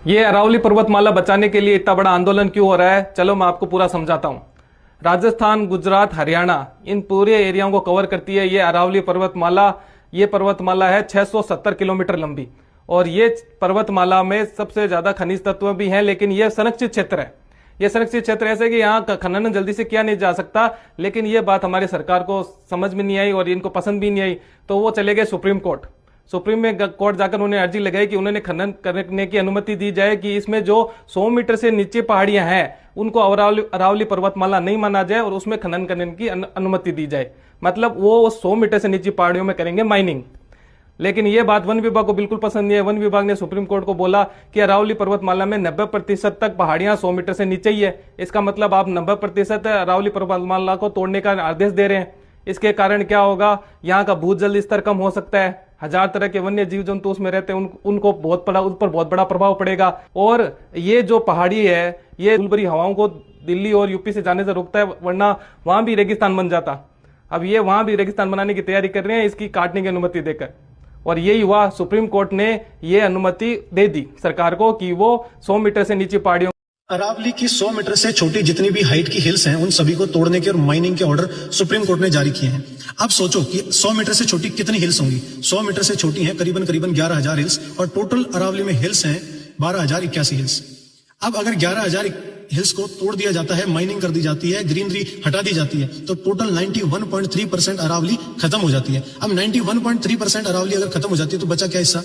ये अरावली पर्वतमाला बचाने के लिए इतना बड़ा आंदोलन क्यों हो रहा है, चलो मैं आपको पूरा समझाता हूँ। राजस्थान, गुजरात, हरियाणा इन पूरे एरियाओं को कवर करती है ये अरावली पर्वतमाला। ये पर्वतमाला है 670 किलोमीटर लंबी और ये पर्वतमाला में सबसे ज्यादा खनिज तत्व भी हैं, लेकिन ये संरक्षित क्षेत्र है। ये संरक्षित क्षेत्र ऐसे कि यहाँ खनन जल्दी से किया नहीं जा सकता, लेकिन ये बात हमारी सरकार को समझ में नहीं आई और इनको पसंद भी नहीं आई, तो वो चले गए सुप्रीम कोर्ट। सुप्रीम में कोर्ट जाकर उन्होंने अर्जी लगाई कि उन्होंने खनन करने की अनुमति दी जाए, कि इसमें जो 100 मीटर से नीचे पहाड़ियां हैं उनको अरावली पर्वतमाला नहीं माना जाए और उसमें खनन करने की अनुमति दी जाए। मतलब वो 100 मीटर से नीचे पहाड़ियों में करेंगे माइनिंग। लेकिन यह बात वन विभाग को बिल्कुल पसंद नहीं है। वन विभाग ने सुप्रीम कोर्ट को बोला कि अरावली पर्वतमाला में 90% तक पहाड़ियां 100 मीटर से नीचे ही है। इसका मतलब आप 90% अरावली पर्वतमाला को तोड़ने का आदेश दे रहे हैं। इसके कारण क्या होगा, यहाँ का भूजल स्तर कम हो सकता है। 1000 तरह के वन्य जीव जंतु उसमें रहते हैं, उनको उन पर बहुत बड़ा प्रभाव पड़ेगा। और ये जो पहाड़ी है ये धूलभरी हवाओं को दिल्ली और यूपी से जाने से रोकता है, वरना वहां भी रेगिस्तान बन जाता। अब ये वहां भी रेगिस्तान बनाने की तैयारी कर रहे हैं इसकी काटने की अनुमति देकर, और यही हुआ। सुप्रीम कोर्ट ने ये अनुमति दे दी सरकार को कि वो 100 मीटर से नीचे पहाड़ियों अरावली की 100 मीटर से छोटी जितनी भी हाइट की हिल्स हैं उन सभी को तोड़ने के और माइनिंग के ऑर्डर सुप्रीम कोर्ट ने जारी किए हैं। अब सोचो कि 100 मीटर से छोटी कितनी हिल्स होंगी। 100 मीटर से छोटी हैं करीबन 11,000 हिल्स और टोटल अरावली में हिल्स हैं 12,081 हिल्स। अब अगर 11,000 हिल्स को तोड़ दिया जाता है, माइनिंग कर दी जाती है, ग्रीनरी हटा दी जाती है, तो टोटल 91.3% अरावली खत्म हो जाती है। अब 91.3% अरावली अगर खत्म हो जाती है तो बचा क्या हिस्सा,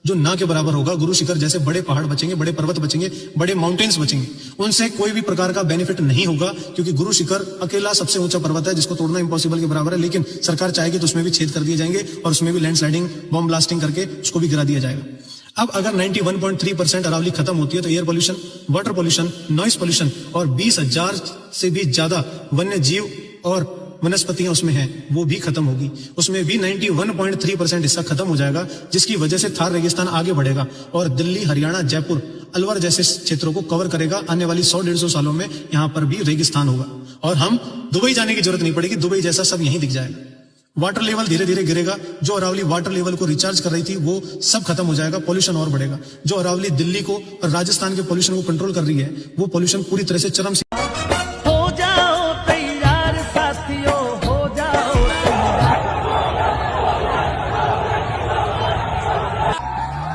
जो ना के बराबर होगा। गुरु शिखर जैसे बड़े पहाड़ बचेंगे, बड़े पर्वत बचेंगे, बड़े माउंटेन्स बचेंगे। उनसे कोई भी प्रकार का बेनिफिट नहीं होगा, क्योंकि गुरु शिखर अकेला सबसे ऊंचा पर्वत है जिसको तोड़ना इम्पॉसिबल के बराबर है। लेकिन सरकार चाहेगी तो उसमें भी छेद कर दिए जाएंगे और उसमें भी लैंडस्लाइडिंग, बॉम्ब ब्लास्टिंग करके उसको भी गिरा दिया जाएगा। अब अगर 91.3% अरावली खत्म होती है तो air pollution, water pollution, noise pollution और 20,000 से भी ज्यादा वन्य जीव और वनस्पतियां उसमें हैं वो भी खत्म होगी। उसमें भी 91.3% हिस्सा खत्म हो जाएगा, जिसकी वजह से थार रेगिस्तान आगे बढ़ेगा और दिल्ली, हरियाणा, जयपुर, अलवर जैसे क्षेत्रों को कवर करेगा। आने वाली 100-150 सालों में यहाँ पर भी रेगिस्तान होगा और हम दुबई जाने की जरूरत नहीं पड़ेगी। दुबई जैसा सब यहीं दिख जाएगा। वाटर लेवल धीरे धीरे गिरेगा। जो अरावली वाटर लेवल को रिचार्ज कर रही थी वो सब खत्म हो जाएगा। पॉल्यूशन और बढ़ेगा। जो अरावली दिल्ली को और राजस्थान के पॉल्यूशन को कंट्रोल कर रही है वो पॉल्यूशन पूरी तरह से चरम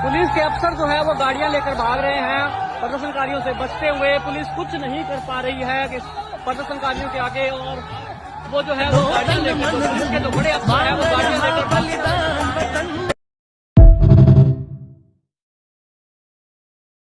पुलिस के अफसर जो है वो गाड़ियां लेकर भाग रहे हैं प्रदर्शनकारियों से बचते हुए। पुलिस कुछ नहीं कर पा रही है कि प्रदर्शनकारियों के आगे, और वो जो है वो गाड़ियां लेकर, पुलिस के जो बड़े अफसर है वो गाड़ियां लेकर